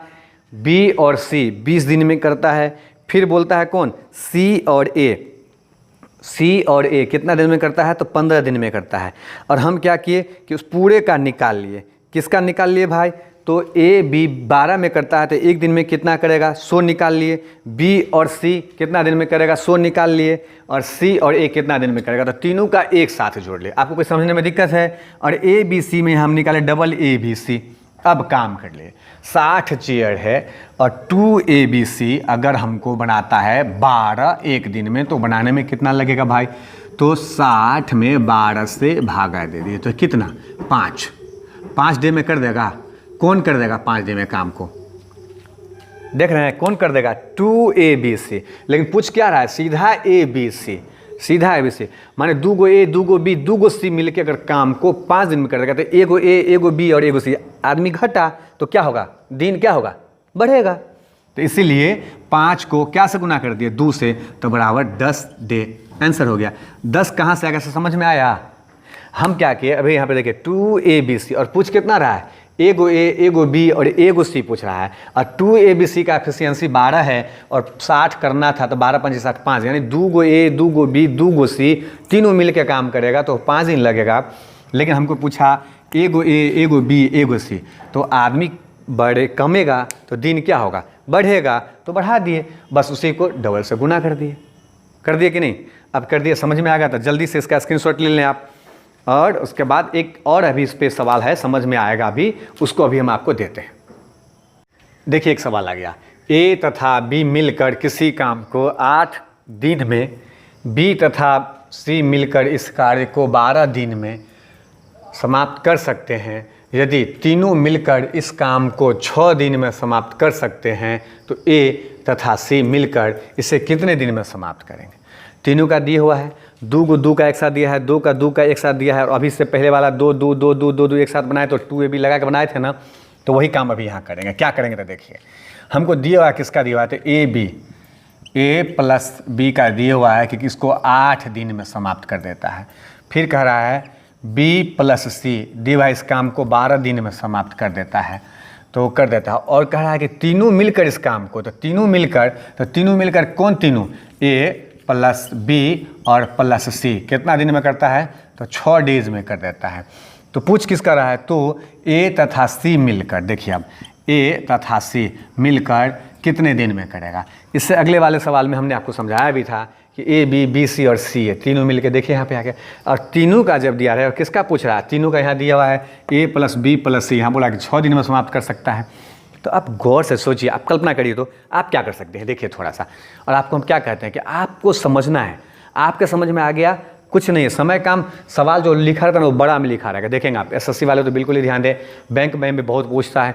बी और सी 20 दिन में करता है। फिर बोलता है कौन? सी और ए कितना दिन में करता है? तो 15 दिन में करता है। और हम क्या किए कि उस पूरे का निकाल लिए। किसका निकाल लिए भाई? तो ए बी 12 में करता है तो एक दिन में कितना करेगा? 100 निकाल लिए। बी और सी कितना दिन में करेगा? 100 निकाल लिए। और सी और ए कितना दिन में करेगा? तो तीनों का एक साथ जोड़ लिए। आपको कोई समझने में दिक्कत है? और ए बी सी में हम निकाले डबल ए बी सी। अब काम कर लिए, 60 चेयर है और 2 ए बी सी अगर हमको बनाता है 12 एक दिन में, तो बनाने में कितना लगेगा भाई? तो 60 में 12 से भागा दे दिए, तो कितना? 5 डे में कर देगा। कौन कर देगा 5 डे में काम को? देख रहे हैं कौन कर देगा? 2 ए बी सी। लेकिन पूछ क्या रहा है? सीधा ए बी सी, सीधा ए बी सी, माने 2 गो ए 2 गो बी 2 गो सी मिलके अगर काम को 5 दिन में कर देगा, तो एगो ए एगो बी और एगो सी, आदमी घटा तो क्या होगा? दिन क्या होगा? बढ़ेगा। तो इसीलिए 5 को क्या से गुना कर दिए? 2 से, तो बराबर 10 डे। आंसर हो गया। 10 कहाँ से आ गया? समझ में आया? हम क्या किए? अभी यहाँ पे देखिए 2 ए बी सी और पूछ कितना रहा है? ए गो ए, ए गो बी और ए गो सी पूछ रहा है, और 2ABC का एफिशिएंसी 12 है और 60 करना था, तो 12 5 60 5, यानी 2 गो ए, 2 गो बी, 2 गो सी, तीनों मिल के काम करेगा तो 5 दिन लगेगा। लेकिन हमको पूछा ए गो ए, ए गो बी, ए गो सी, तो आदमी कमेगा तो दिन क्या होगा, बढ़ेगा, तो बढ़ा दिए, बस उसी को डबल से गुना कर दिए कि नहीं। अब कर दिए, समझ में आ गया, तो जल्दी से इसका स्क्रीनशॉट ले लें आप। और उसके बाद एक और अभी इस पे सवाल है, समझ में आएगा अभी, उसको अभी हम आपको देते हैं। देखिए एक सवाल आ गया, ए तथा बी मिलकर किसी काम को 8 दिन में, बी तथा सी मिलकर इस कार्य को 12 दिन में समाप्त कर सकते हैं। यदि तीनों मिलकर इस काम को 6 दिन में समाप्त कर सकते हैं तो ए तथा सी मिलकर इसे कितने दिन में समाप्त करेंगे। तीनों का दिया हुआ है, 2 को 2 का एक साथ दिया है, 2 का 2 का एक साथ दिया है, और अभी से पहले वाला 2 2 2 2 2 2 एक साथ बनाए तो 2AB लगा के बनाए थे ना, तो वही काम अभी यहाँ करेंगे। क्या करेंगे तो देखिए, हमको दिया हुआ है, किसका दिया हुआ है, तो ए प्लस बी का दिया हुआ है कि इसको 8 दिन में समाप्त कर देता है। फिर कह रहा है बी प्लस सी दिया हुआ इस काम को 12 दिन में समाप्त कर देता है, तो कर देता है। और कह रहा है कि तीनों मिलकर इस काम को, तो तीनों मिलकर कौन तीनों, ए प्लस बी और प्लस सी कितना दिन में करता है, तो 6 डेज में कर देता है। तो पूछ किसका रहा है, तो ए तथा सी मिलकर, देखिए अब ए तथा सी मिलकर कितने दिन में करेगा। इससे अगले वाले सवाल में हमने आपको समझाया भी था कि ए बी बी सी और सी है, तीनों मिलकर, देखिए यहाँ पे आके, और तीनों का जब दिया है और किसका पूछ रहा है, तीनों का यहाँ दिया हुआ है ए प्लस बी प्लस सी, यहाँ बोला कि 6 दिन में समाप्त कर सकता है। तो आप गौर से सोचिए, आप कल्पना करिए तो आप क्या कर सकते हैं, देखिए थोड़ा सा। और आपको हम क्या कहते हैं कि आपको समझना है, आपके समझ में आ गया, कुछ नहीं है, समय काम सवाल जो लिखा रहता है वो बड़ा में लिखा रहेगा। देखेंगे आप SSC वाले तो बिल्कुल ही ध्यान दें, बैंक में बहुत पूछता है,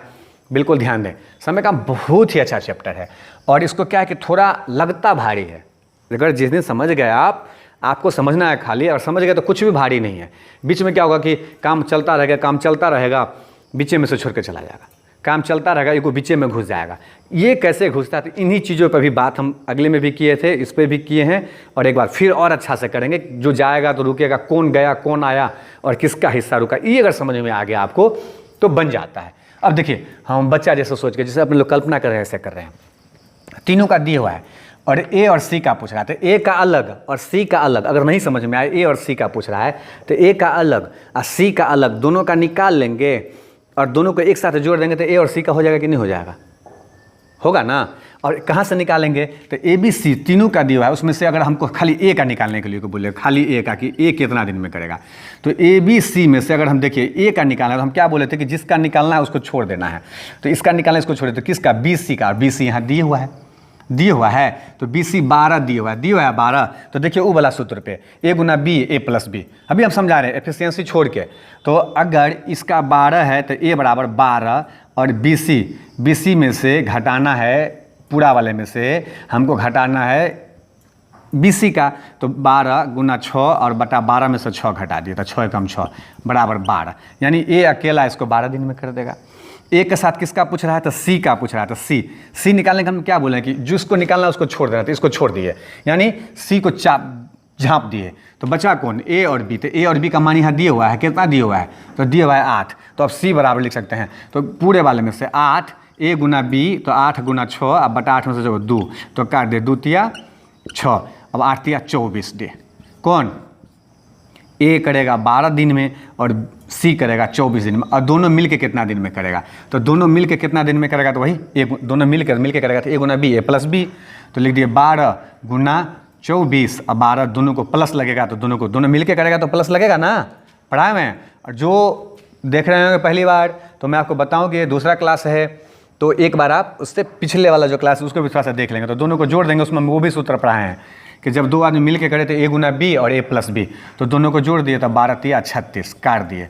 बिल्कुल ध्यान दें। समय काम बहुत ही अच्छा चैप्टर है, और इसको क्या है कि थोड़ा लगता भारी है, अगर जिस दिन समझ गए आपको समझना है खाली, और समझ गए तो कुछ भी भारी नहीं है। बीच में क्या होगा कि काम चलता रहेगा, बीच में से छोड़ के चला जाएगा, काम चलता रहेगा, ये बीचे में घुस जाएगा। ये कैसे घुसता है, तो इन्हीं चीज़ों पर भी बात हम अगले में भी किए थे, इस पर भी किए हैं, और एक बार फिर और अच्छा से करेंगे। जो जाएगा तो रुकेगा, कौन गया कौन आया और किसका हिस्सा रुका, ये अगर समझ में आ गया आपको तो बन जाता है। अब देखिए, हम बच्चा जैसे सोच के, जैसे अपने लोग कल्पना कर रहे हैं ऐसे कर रहे हैं, तीनों का दिया हुआ है और ए और सी का पूछ रहा है, तो ए का अलग और सी का अलग। अगर नहीं समझ में आए, ए और सी का पूछ रहा है, तो ए का अलग और सी का अलग, दोनों का निकाल लेंगे और दोनों को एक साथ जोड़ देंगे तो ए और सी का हो जाएगा कि नहीं हो जाएगा, होगा ना। और कहाँ से निकालेंगे, तो ए बी सी तीनों का दिया हुआ है, उसमें से अगर हमको खाली ए का निकालने के लिए को बोले, खाली ए का कि ए कितना दिन में करेगा, तो ए बी सी में से अगर हम देखिए ए का निकालना है, तो हम क्या बोले थे कि जिसका निकालना है उसको छोड़ देना है। तो इसका निकालना इसको छोड़ देते, तो किसका, बी सी का, और बी सी यहाँ दिए हुआ है, तो बी सी 12 दिया हुआ है 12। तो देखिए वो वाला सूत्र पे ए गुना बी ए प्लस बी, अभी हम समझा रहे हैं एफिशिएंसी छोड़ के। तो अगर इसका 12 है तो ए बराबर 12, और बी सी में से घटाना है, पूरा वाले में से हमको घटाना है बी सी का, तो 12 गुना 6 और बटा 12 में से 6 घटा दिए, तो 6 कम 6 बराबर 12, यानी ए अकेला इसको 12 दिन में कर देगा। ए के साथ किसका पूछ रहा है, तो सी का पूछ रहा है, तो सी निकालने का हम क्या बोले कि जिसको निकालना है उसको छोड़ देना, तो इसको छोड़ दिए, यानी सी को झाँप दिए, तो बचा कौन, ए और बी। तो ए और बी का मान यहाँ दिया हुआ है, कितना दिया हुआ है, तो दिया हुआ है 8, तो अब सी बराबर लिख सकते हैं, तो पूरे वाले में से 8 ए गुना बी, तो 8 गुना 6, अब बटा 8 में से जो 2, तो काट दे 2 तिया 6, अब 8 तिया 24 दे। कौन, ए करेगा 12 दिन में और सी करेगा 24 दिन में, और दोनों मिलके कितना दिन में करेगा, तो दोनों मिलके कितना दिन में करेगा, तो वही दोनों मिलके करेगा, तो ए गुना बी ए प्लस बी, तो लिख दिए 12 गुना 24, और 12 दोनों को प्लस लगेगा, तो दोनों मिलके करेगा तो प्लस लगेगा ना, पढ़ाए में। और जो देख रहे होंगे पहली बार, तो मैं आपको बताऊं कि ये दूसरा क्लास है, तो एक बार आप उससे पिछले वाला जो क्लास है उसको भी थोड़ा सा देख लेंगे, तो दोनों को जोड़ देंगे, उसमें वो भी सूत्र पढ़ाए हैं कि जब 2 आदमी मिल के करे तो ए गुना बी और ए प्लस बी, तो दोनों को जोड़ दिए तो 12 तिया 36 काट दिए,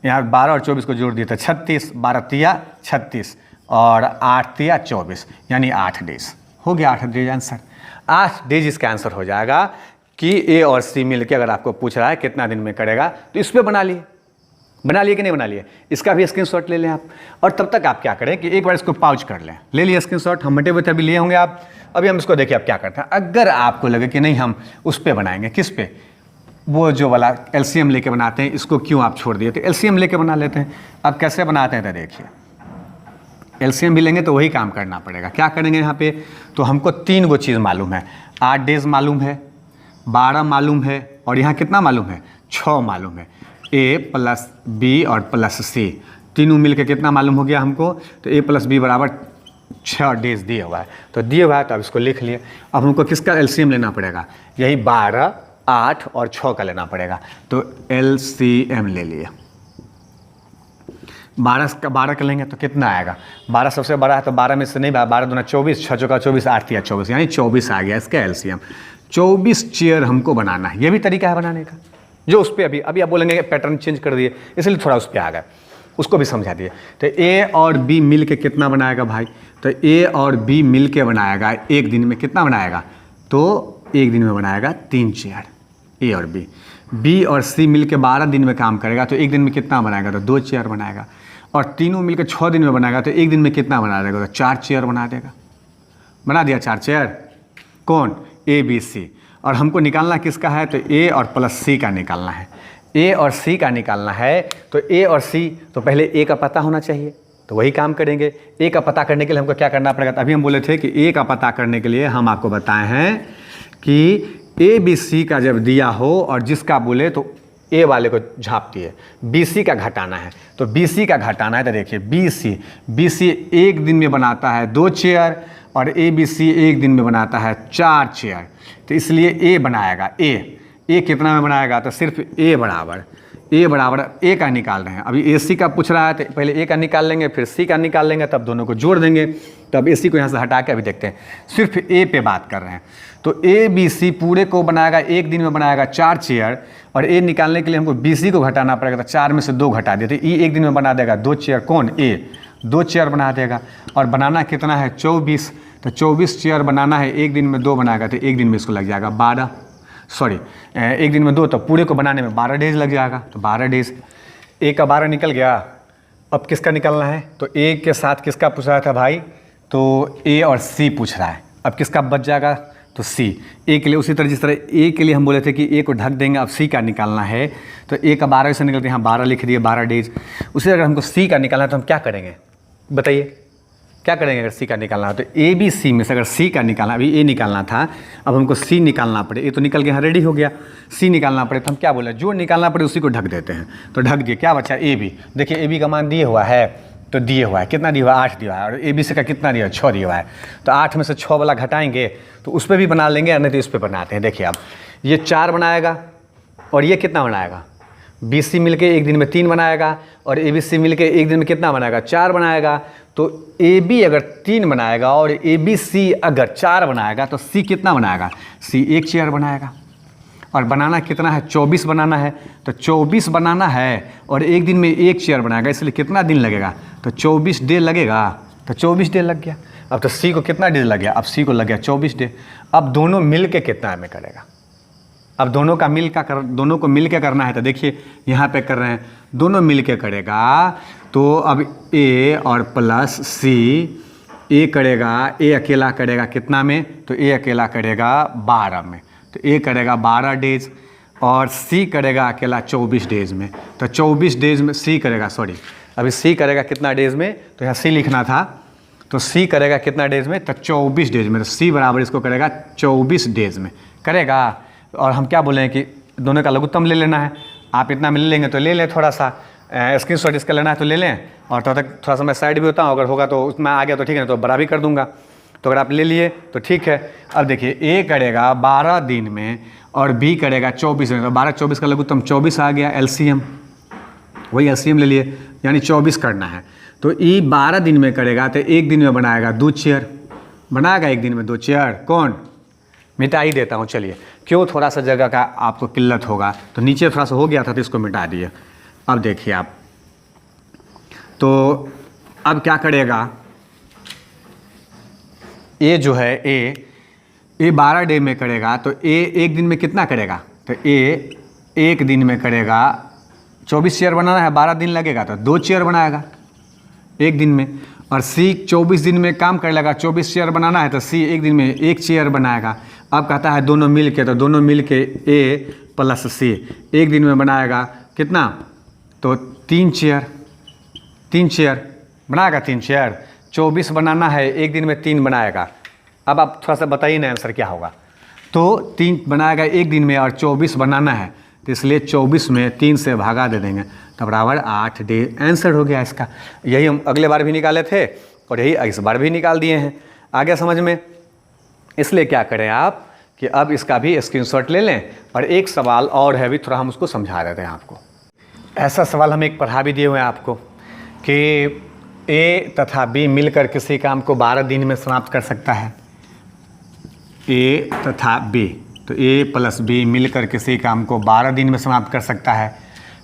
यहाँ 12 और 24 को जोड़ दिए तो 36, 12 तिया 36 और 8 तिया 24, यानी 8 डेज हो गया। 8 डेज आंसर, 8 डेज इसका आंसर हो जाएगा कि ए और सी मिल के अगर आपको पूछ रहा है कितना दिन में करेगा, तो इस पर बना लिए कि नहीं बना लिए, इसका भी स्क्रीनशॉट ले लें आप। और तब तक आप क्या करें कि एक बार इसको पाउच कर लें, ले लिए स्क्रीनशॉट, हम बटे हुए थे अभी लिए होंगे आप। अभी हम इसको देखिए आप क्या करते हैं, अगर आपको लगे कि नहीं हम उस पर बनाएंगे, किस पे, वो जो वाला एलसीएम लेके बनाते हैं, इसको क्यों आप छोड़ दिए? तो एलसीएम लेके बना लेते हैं। अब कैसे बनाते हैं तो देखिए, एलसीएम भी लेंगे तो वही काम करना पड़ेगा। क्या करेंगे यहाँ पे? तो हमको 3 गो चीज़ मालूम है, 8 डेज मालूम है, 12 मालूम है, और यहाँ कितना मालूम है? 6 मालूम है। ए प्लस बी और प्लस सी, तीनों मिल के कितना मालूम हो गया हमको? तो ए प्लस बी बराबर 6 डेज दिए हुआ है। तो दिए हुआ है तो अब इसको लिख लिए। अब हमको किसका एलसीएम लेना पड़ेगा? यही 12, 8 और 6 का लेना पड़ेगा। तो एलसीएम ले लिए। 12 का लेंगे तो कितना आएगा? 12 सबसे बड़ा है तो 12 में से नहीं, 12 दूना 24, 6 चौका 24, 8 या 24, यानी 24 आ गया इसका एलसीएम। 24 चेयर हमको बनाना है। ये भी तरीका है बनाने का, जो उस पर अभी आप बोलेंगे पैटर्न चेंज कर दिए इसलिए थोड़ा उस पर आ गया, उसको भी समझा दिए। तो ए और बी मिल के कितना बनाएगा भाई? तो ए और बी मिल के बनाएगा एक दिन में कितना बनाएगा? तो एक दिन में बनाएगा 3 चेयर ए और बी। बी और सी मिल के 12 दिन में काम करेगा तो एक दिन में कितना बनाएगा? तो 2 चेयर बनाएगा। और तीनों मिलकर 6 दिन में बनाएगा तो एक दिन में कितना बना देगा? तो 4 चेयर बना देगा। बना दिया 4 चेयर। कौन? A B C. और हमको निकालना किसका है? तो ए और प्लस सी का निकालना है। ए और सी का निकालना है तो ए और सी, तो पहले ए का पता होना चाहिए, तो वही काम करेंगे। ए का पता करने के लिए हमको क्या करना पड़ेगा? तो अभी हम बोले थे कि ए का पता करने के लिए हम आपको बताए हैं कि ए बी सी का जब दिया हो और जिसका बोले तो ए वाले को झाँप दिए, बी सी का घटाना है। तो बी सी का घटाना है तो देखिए बी सी एक दिन में बनाता है 2 चेयर और ए बी सी एक दिन में बनाता है 4 चेयर। तो इसलिए ए बनाएगा। ए कितना में बनाएगा? तो सिर्फ ए बराबर ए का निकाल रहे हैं। अभी ए सी का पूछ रहा है तो पहले ए का निकाल लेंगे, फिर सी का निकाल लेंगे, तब दोनों को जोड़ देंगे। तो अब ए सी को यहाँ से हटा के अभी देखते हैं, सिर्फ ए पे बात कर रहे हैं। तो ए बी सी पूरे को बनाएगा एक दिन में बनाएगा 4 चेयर, और ए निकालने के लिए हमको बी सी को घटाना पड़ेगा। तो 4 में से 2 घटा दिए तो ई एक दिन में बना देगा 2 चेयर। कौन? ए 2 चेयर बना देगा। और बनाना कितना है? 24। तो 24 चेयर बनाना है, एक दिन में 2 बनाएगा तो एक दिन में इसको लग जाएगा 12, सॉरी एक दिन में 2, तो पूरे को बनाने में 12 डेज लग जाएगा। तो 12 डेज। ए का 12 निकल गया। अब किसका निकलना है? तो ए के साथ किसका पूछ रहा था भाई? तो ए और सी पूछ रहा है। अब किसका बच जाएगा? तो सी। ए के लिए उसी तरह जिस तरह ए के लिए हम बोले थे कि ए को ढक देंगे, अब सी का निकालना है तो ए का 12 से निकलते हैं, यहाँ 12 लिख दिए, 12 डेज। उसी तरह हमको सी का निकालना है तो हम क्या करेंगे बताइए? क्या करेंगे अगर सी का निकालना है? तो ए बी सी में से अगर सी का निकालना, अभी ए निकालना था, अब हमको सी निकालना पड़े। ए तो निकल गया, रेडी हो गया। सी निकालना पड़े तो हम क्या बोले? जो निकालना पड़े उसी को ढक देते हैं। तो ढक दिए, क्या बचा? A B. देखिए ए बी का मान दिए हुआ है, तो दिए हुआ है कितना दिया हुआ है? 8 दिया हुआ है। और ए बी सी का कितना दिया? 6 दिया हुआ है। तो 8 में से 6 वाला घटाएंगे तो उस पर भी बना लेंगे, या नहीं तो इस पर बनाते हैं। देखिए अब ये 4 बनाएगा और ये कितना बनाएगा? बी सी मिल के एक दिन में 3 बनाएगा और ए बी सी मिल के एक दिन में कितना बनाएगा? 4 बनाएगा। तो ए बी अगर 3 बनाएगा और ए बी सी अगर 4 बनाएगा तो सी कितना बनाएगा? सी 1 चेयर बनाएगा। और बनाना कितना है? 24 बनाना है। तो 24 बनाना है और एक दिन में 1 चेयर बनाएगा, इसलिए कितना दिन लगेगा? तो 24 डे लगेगा। तो 24 डे लग गया। अब तो सी को कितना डे लग गया? अब सी को लग गया 24 डे। अब दोनों मिल के कितना में करेगा? अब दोनों को मिल के करना है। तो देखिए यहाँ पे कर रहे हैं, दोनों मिल के करेगा। तो अब ए और प्लस सी, ए करेगा, ए अकेला करेगा कितना में? तो ए अकेला करेगा 12 में। तो ए करेगा 12 डेज और सी करेगा अकेला 24 डेज में। तो 24 डेज में सी करेगा, सॉरी अभी सी करेगा कितना डेज में? तो यहाँ सी लिखना था। तो सी करेगा कितना डेज में? तो 24 डेज में। तो सी बराबर इसको करेगा 24 डेज में करेगा। और हम क्या बोले हैं कि दोनों का लघुत्तम ले लेना है। आप इतना में ले लेंगे तो ले लें, थोड़ा सा स्क्रीनशॉट इसका लेना है तो ले लें, और तब तक थोड़ा सा मैं साइड भी होता हूँ, अगर होगा तो उसमें आ गया तो ठीक है, तो बड़ा भी कर दूंगा। तो अगर आप ले लिए तो ठीक है। अब देखिए ए करेगा 12 दिन में और बी करेगा 24 में। तो 12 24 का लघुत्तम 24 आ गया, एलसीएम वही एलसीएम ले लिए, यानी 24 करना है। तो ई 12 दिन में करेगा तो एक दिन में बनाएगा 2 चेयर बनाएगा, एक दिन में 2 चेयर। कौन? मिटा ही देता हूँ, चलिए क्यों, थोड़ा सा जगह का आपको किल्लत होगा, तो नीचे थोड़ा सा हो गया था तो इसको मिटा दिए। अब देखिए आप, तो अब क्या करेगा? ए जो है ए 12 डे में करेगा तो ए एक दिन में कितना करेगा? तो ए एक दिन में करेगा 24 चेयर बनाना है, 12 दिन लगेगा तो 2 चेयर बनाएगा एक दिन में। और सी 24 दिन में काम कर लेगा, 24 चेयर बनाना है तो सी एक दिन में 1 चेयर बनाएगा। अब कहता है दोनों मिल के, तो दोनों मिल के ए प्लस सी, एक दिन में बनाएगा कितना, तो 3 चेयर बनाएगा, 3 चेयर, 24 बनाना है, एक दिन में 3 बनाएगा। अब आप थोड़ा सा बताइए ना आंसर क्या होगा। तो 3 बनाएगा एक दिन में और 24 बनाना है, तो इसलिए 24 में 3 से भागा दे देंगे तो बराबर 8 डे। आंसर हो गया इसका। यही हम अगले बार भी निकाले थे और यही इस बार भी निकाल दिए हैं। आ गया समझ में। इसलिए क्या करें आप कि अब इसका भी स्क्रीनशॉट ले लें। और एक सवाल और है, अभी थोड़ा हम उसको समझा देते हैं आपको। ऐसा सवाल हम एक पढ़ा भी दिए हुए हैं आपको कि ए तथा बी मिलकर किसी काम को 12 दिन में समाप्त कर सकता है। ए तथा बी, तो ए प्लस बी मिलकर किसी काम को 12 दिन में समाप्त कर सकता है।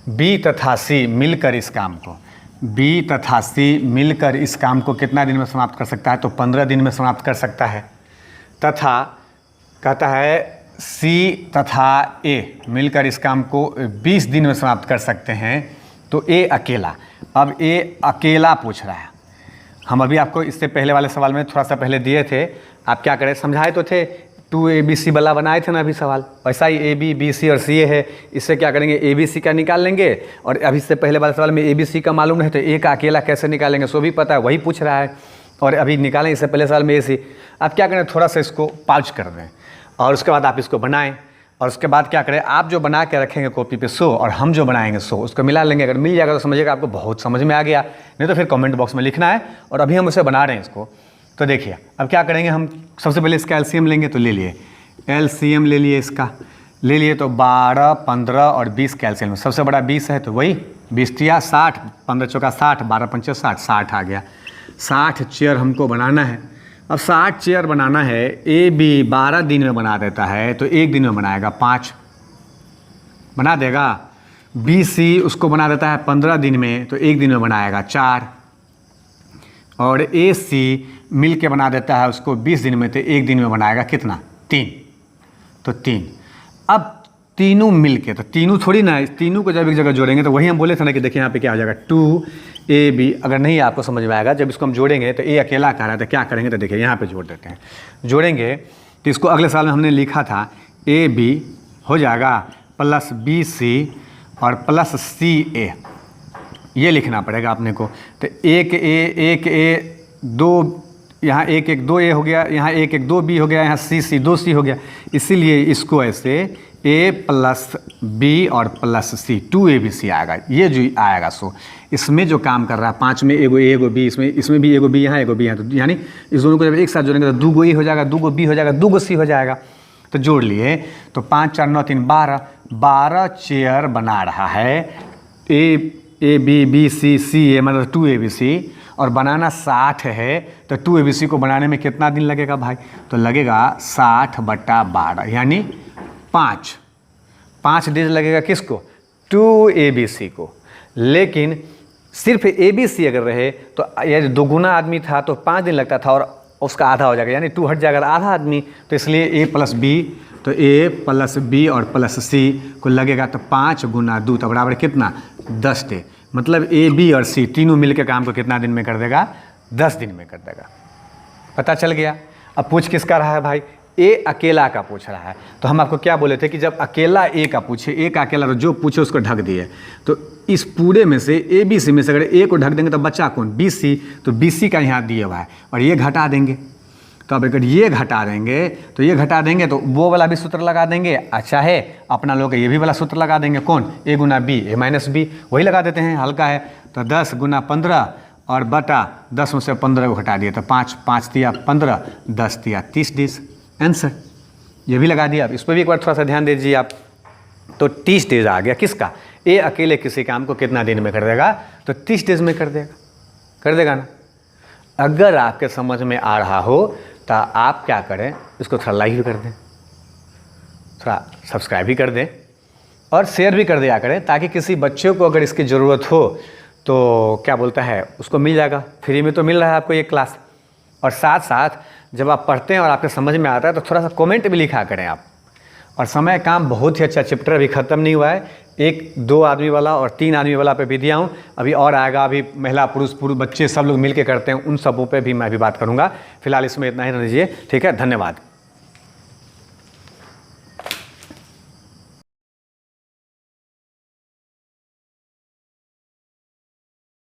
बी तथा सी मिलकर इस काम को, बी तथा सी मिलकर इस काम को कितना दिन में समाप्त कर सकता है, तो 15 दिन में समाप्त कर सकता है। तथा कहता है सी तथा ए मिलकर इस काम को 20 दिन में समाप्त कर सकते हैं। तो ए अकेला, अब ए अकेला पूछ रहा है। हम अभी आपको इससे पहले वाले सवाल में थोड़ा सा पहले दिए थे, आप क्या करें, समझाए तो थे, 2ABC वाला बनाए थे ना अभी सवाल, वैसा ही AB BC और CA है। इससे क्या करेंगे, ABC का निकाल लेंगे। और अभी इससे पहले वाले सवाल में ABC का मालूम नहीं तो ए का अकेला कैसे निकालेंगे, सो भी पता है, वही पूछ रहा है। और अभी निकालें इससे पहले सवाल में AC। आप क्या करें, थोड़ा सा इसको पॉज कर दें और उसके बाद आप इसको बनाएं। और उसके बाद क्या करें, आप जो बना के रखेंगे कॉपी पे 100 और हम जो बनाएंगे 100, उसको मिला लेंगे। अगर मिल जाएगा तो समझिएगा आपको बहुत समझ में आ गया, नहीं तो फिर कमेंट बॉक्स में लिखना है। और अभी हम उसे बना रहे हैं इसको। तो देखिए अब क्या करेंगे, हम सबसे पहले इसका एलसीएम लेंगे। तो ले लिए एलसीएम, ले लिए इसका, ले लिए तो 12, 15 और 20 कैल्शियम में सबसे बड़ा 20 है, तो वही 20 या 60, 15 चौका 60, 12 पंचे 60, 60 आ गया। 60 चेयर हमको बनाना है। अब 60 चेयर बनाना है, ए बी 12 दिन में बना देता है, तो एक दिन में बनाएगा 5 बना देगा। बी सी उसको बना देता है 15 दिन में, तो एक दिन में बनाएगा 4। और ए सी मिल के बना देता है उसको 20 दिन में, तो एक दिन में बनाएगा कितना, 3। तो 3। अब तीनों मिल के, तो तीनों थोड़ी ना, इस तीनों को जब एक जगह जोड़ेंगे तो वही हम बोले थे ना कि देखिए यहाँ पे क्या हो जाएगा, 2AB। अगर नहीं आपको समझ में आएगा, जब इसको हम जोड़ेंगे तो ए अकेला कह रहा है, तो क्या करेंगे, तो देखिए यहाँ पे जोड़ देते हैं। जोड़ेंगे तो इसको अगले साल में हमने लिखा था AB हो जाएगा प्लस BC और प्लस CA, ये लिखना पड़ेगा अपने को। तो 1A 2, यहाँ 1 1 2A हो गया, यहाँ 1 1 2B हो गया, यहाँ C 2C हो गया। इसीलिए इसको ऐसे A प्लस B और प्लस C 2ABC आएगा, ये जो आएगा। सो इसमें जो काम कर रहा है 5 में एगो A एगो B, इसमें भी एगो B यहाँ एगो B यहाँ, तो यानी इस दोनों को जब एक साथ जोड़ेंगे तो 2 A हो जाएगा, 2 B हो जाएगा, 2 C हो जाएगा। तो जोड़ लिए तो 5 4 9 3 12 चेयर बना रहा है। A B B C C A मतलब 2ABC, और बनाना 60 है। तो 2ABC को बनाने में कितना दिन लगेगा भाई, तो लगेगा 60/12 यानी 5 डेज लगेगा। किसको, 2ABC को। लेकिन सिर्फ ABC अगर रहे तो यदि 2 गुना आदमी था तो 5 दिन लगता था, और उसका आधा हो जाएगा, यानी 2 हट जाएगा आधा आदमी। तो इसलिए A प्लस B, तो A प्लस B और प्लस C को लगेगा तो 5 गुना 2 तो बराबर कितना, 10 डे। मतलब A B और C तीनों मिलकर काम को कितना दिन में कर देगा, 10 दिन में कर देगा। पता चल गया। अब पूछ किसका रहा है भाई, A अकेला का पूछ रहा है। तो हम आपको क्या बोले थे कि जब अकेला A का पूछे, A का अकेला, तो जो पूछे उसको ढक दिए। तो इस पूरे में से ABC में से अगर A को ढक देंगे तो बच्चा कौन, BC, तो BC का यहाँ दिया हुआ है और ये घटा देंगे। तो अब अगर ये घटा देंगे तो ये घटा देंगे तो वो वाला भी सूत्र लगा देंगे। अच्छा है अपना लोग ये भी वाला सूत्र लगा देंगे, कौन, A Guna B A minus B, वही लगा देते हैं, हल्का है। तो 10 गुना 15 और बटा 10 में से 15 को घटा दिया तो 5 5 दिया 15, 10 दिया 30 डेज। आंसर ये भी लगा दिया। अब इस पर भी एक बार थोड़ा सा ध्यान दीजिए आप। तो 30 डेज आ गया किसका, A अकेले किसी काम को कितना दिन में कर देगा, तो 30 डेज में कर देगा ना। अगर आपके समझ में आ रहा हो तो आप क्या करें, इसको थोड़ा लाइक भी कर दें, थोड़ा सब्सक्राइब भी कर दें और शेयर भी कर दिया करें, ताकि किसी बच्चे को अगर इसकी ज़रूरत हो तो क्या बोलता है उसको मिल जाएगा। फ्री में तो मिल रहा है आपको ये क्लास। और साथ साथ जब आप पढ़ते हैं और आपके समझ में आता है तो थोड़ा सा कमेंट भी लिखा करें आप। और समय काम बहुत ही अच्छा, चैप्टर अभी ख़त्म नहीं हुआ है। 1 2 आदमी वाला और 3 आदमी वाला पे भी दिया हूँ, अभी और आएगा। अभी महिला पुरुष बच्चे सब लोग मिल के करते हैं, उन सबों पे भी मैं भी बात करूँगा। फिलहाल इसमें इतना ही रह लीजिए, ठीक है, धन्यवाद।